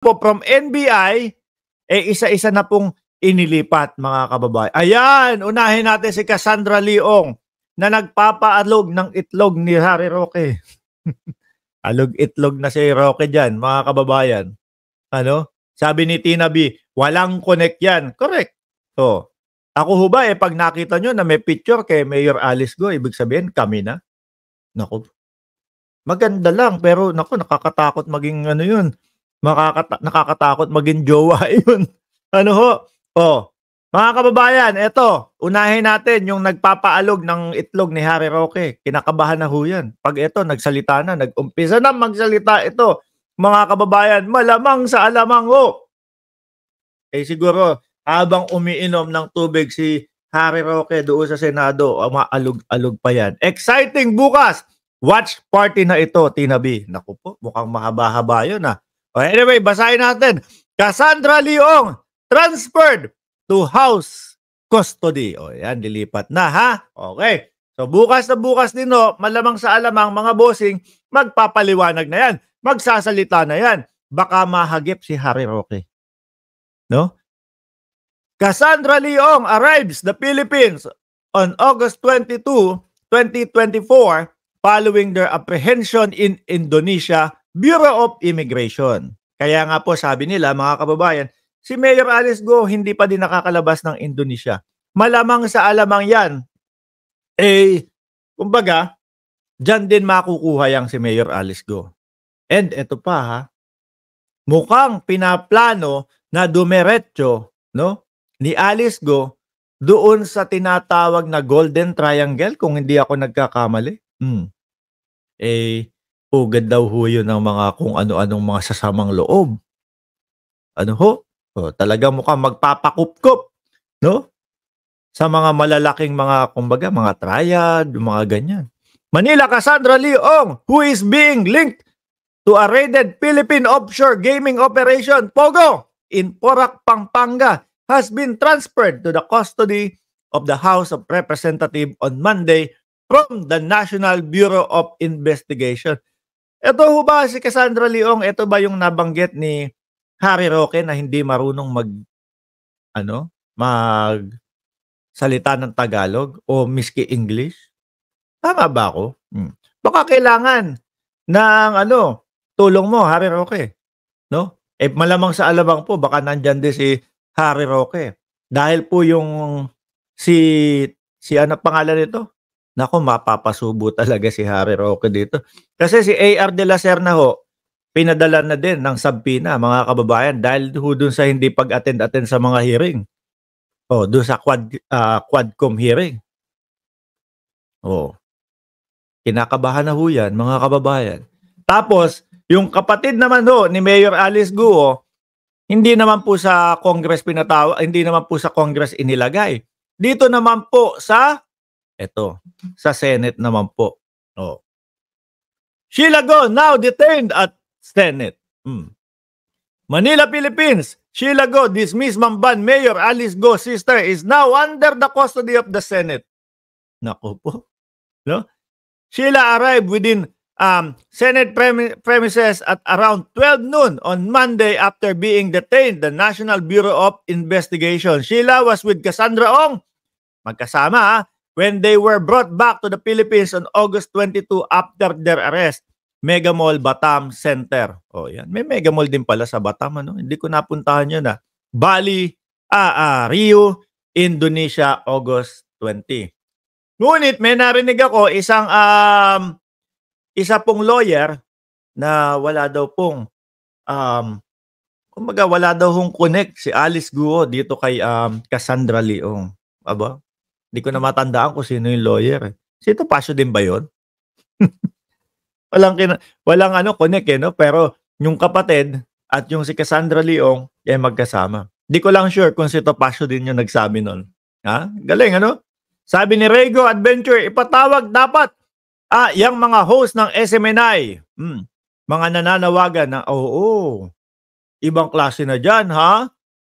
po from NBI, isa-isa na pong inilipat, mga kababayan. Ayan, unahin natin si Cassandra Leong na nagpapaalog ng itlog ni Harry Roque. Alog-itlog na si Roque dyan, mga kababayan. Ano? Sabi ni Tina B, walang connect yan. Correct. So, ako ho ba, pag nakita nyo na may picture kay Mayor Alice Go, ibig sabihin, kami na. Naku. Maganda lang, pero naku, nakakatakot maging ano yun. Nakakatakot maging jowa yun. Ano ho? Oh, mga kababayan, eto, unahin natin yung nagpapaalog ng itlog ni Harry Roque. Kinakabahan na ho yan. Pag ito, nagsalita na, nag-umpisa na magsalita ito, mga kababayan, malamang sa alamang ho. Siguro, habang umiinom ng tubig si Harry Roque doon sa Senado, maalog-alog pa yan. Exciting bukas! Watch party na ito, Tina B. Naku po, mukhang mahaba-haba yun ah. Anyway, basahin natin. Cassandra Leong, transferred to house custody. O yan, dilipat na ha. Okay. So bukas na bukas din ho, malamang sa alamang mga bossing, magpapaliwanag na yan. Magsasalita na yan. Baka mahagip si Harry Roque. No? Cassandra Leong arrives the Philippines on August 22, 2024 following their apprehension in Indonesia Bureau of Immigration. Kaya nga po sabi nila, mga kababayan, si Mayor Alice Go hindi pa din nakakalabas ng Indonesia. Malamang sa alamang yan, kumbaga, dyan din makukuha yang si Mayor Alice Go. And eto pa ha, mukhang pinaplano na dumiretso, no, ni Alice Go doon sa tinatawag na Golden Triangle, kung hindi ako nagkakamali. Ugad daw ho yun ng mga kung ano-anong mga sasamang loob. Ano ho? Talagang mukhang magpapakup-kup, no? Sa mga malalaking mga, kumbaga, mga triad, mga ganyan. Manila Cassandra Leong, who is being linked to a raided Philippine offshore gaming operation, POGO, in Porac, Pampanga, has been transferred to the custody of the House of Representatives on Monday from the National Bureau of Investigation. Ito ho ba si Cassandra Leong, ito ba yung nabanggit ni Harry Roque na hindi marunong salita ng Tagalog o miski English? Tama ba ako? Baka kailangan ng tulong mo, Harry Roque. No? Malamang sa alamang po, baka nandyan din si Harry Roque. Dahil po yung si ano pangalan nito? Nako, mapapasubo talaga si Harry Roque dito. Kasi si A.R. de la Serna ho, pinadala na din ng subpoena, mga kababayan, dahil ho dun sa hindi pag-attend sa mga hearing. Dun sa Quadcom hearing. Kinakabahan na ho yan, mga kababayan. Tapos, yung kapatid naman ho ni Mayor Alice Go, hindi naman po sa Congress hindi naman po sa Congress inilagay. Dito naman po sa Senate naman po. Sheila Go now detained at Senate. Manila, Philippines. Sheila Go, dismissed Mamban Mayor Alice Go sister, is now under the custody of the Senate. Naku po. No? Sheila arrived within Senate premises at around 12 noon on Monday after being detained the National Bureau of Investigation. Sheila was with Cassandra Ong, magkasama when they were brought back to the Philippines on August 22 after their arrest. Mega Mall Batam Center. Yan. May Mega Mall din pala sa Batam. Hindi ko napuntahan yun Bali, Rio, Indonesia, August 20. Ngunit may narinig ako isa pong lawyer na wala daw pong wala daw hong connect si Alice Guo dito kay Cassandra Leong. Aba? Hindi ko na matandaan kung sino yung lawyer. Si Topacio din ba yun? walang connect no? Pero yung kapatid at yung si Cassandra Leong magkasama. Di ko lang sure kung si Topacio din yung nagsabi nun. Galing Sabi ni Rego Adventure, ipatawag dapat yung mga host ng SMNI. Mga nananawagan na ibang klase na dyan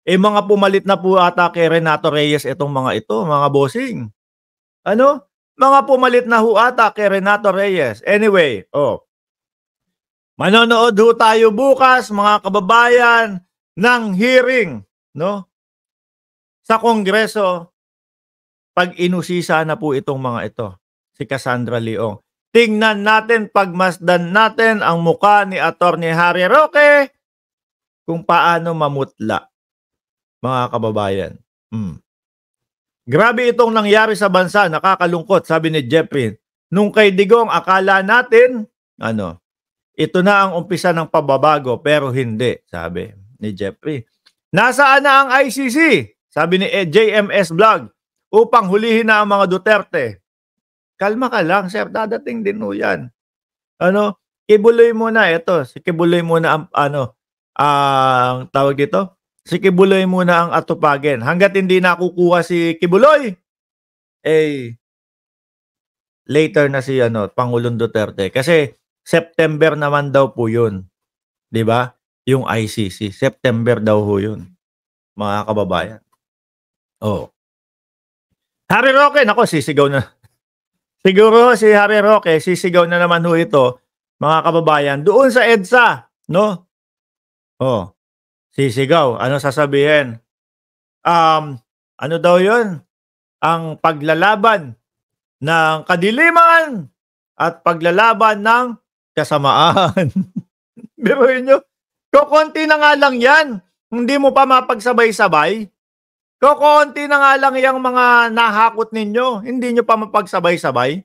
mga pumalit na po ata kay Renato Reyes itong mga ito, mga bossing. Mga pumalit na ho ata kay Renato Reyes. Anyway, Manonood ho tayo bukas, mga kababayan, ng hearing, no? Sa Kongreso, pag inusisa na po itong mga ito, si Cassandra Leong. Tingnan natin, pagmasdan natin ang muka ni Attorney Harry Roque kung paano mamutla, mga kababayan. Grabe itong nangyari sa bansa, nakakalungkot, sabi ni Jeffrey. Nung kay Digong, akala natin, ito na ang umpisa ng pababago, pero hindi, sabi ni Jeffrey. Nasaan na ang ICC? Sabi ni JMS Vlog, upang hulihin na ang mga Duterte. Kalma ka lang, sir, dadating din ho yan. Kibuloy muna ito. Si Kibuloy muna ang tawag dito. Si Kibuloy muna ang atupagin. Hanggat hindi nakukuha si Kibuloy, later na si Pangulong Duterte. Kasi September naman daw po yun. 'Di ba? Yung ICC. September daw ho yun. Mga kababayan. Harry Roque, nako, sisigaw na. Siguro si Harry Roque, sisigaw na naman ho ito, mga kababayan, doon sa EDSA, no? Sisigaw. Ano sasabihin? Ano daw yun? Ang paglalaban ng kadiliman at paglalaban ng kasamaan. Biruin nyo, kukunti na nga lang yan. Hindi mo pa mapagsabay-sabay. Kukunti na nga lang yung mga nahakot ninyo. Hindi nyo pa mapagsabay-sabay.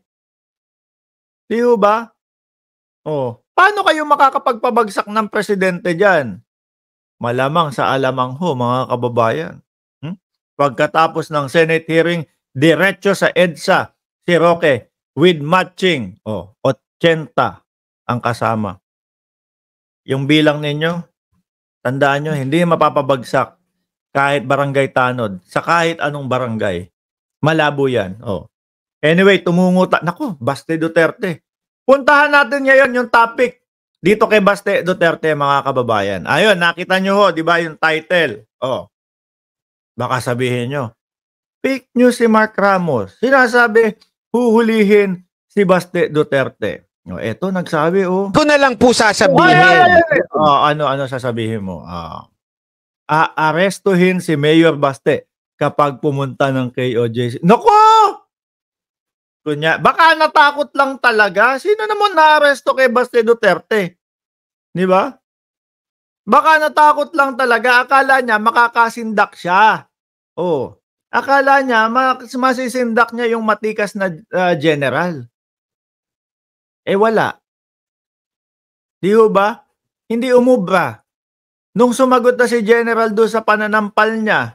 Di ba? Paano kayo makakapagpabagsak ng presidente dyan? Malamang sa alamang ho, mga kababayan. Pagkatapos ng Senate hearing, diretso sa EDSA, si Roque, with matching, 80 ang kasama. Yung bilang ninyo, tandaan nyo, hindi mapapabagsak kahit barangay tanod, sa kahit anong barangay. Malabo yan. Anyway, Nako, Baste Duterte. Puntahan natin ngayon yung topic dito kay Baste Duterte, mga kababayan. Ayun, nakita nyo ho, di ba yung title? Baka sabihin nyo, fake news si Mark Ramos. Sinasabi, huhulihin si Baste Duterte. Eto, nagsabi, Ko na lang po sasabihin. Ano sasabihin mo? Aarestuhin si Mayor Baste kapag pumunta ng KOJC. Nako! Baka natakot lang talaga. Sino naman naaresto kay Baste Duterte? Di ba? Baka natakot lang talaga. Akala niya makakasindak siya. Akala niya masisindak niya yung matikas na general. Wala. Di ba? Hindi umubra. Nung sumagot na si General doon sa pananampal niya,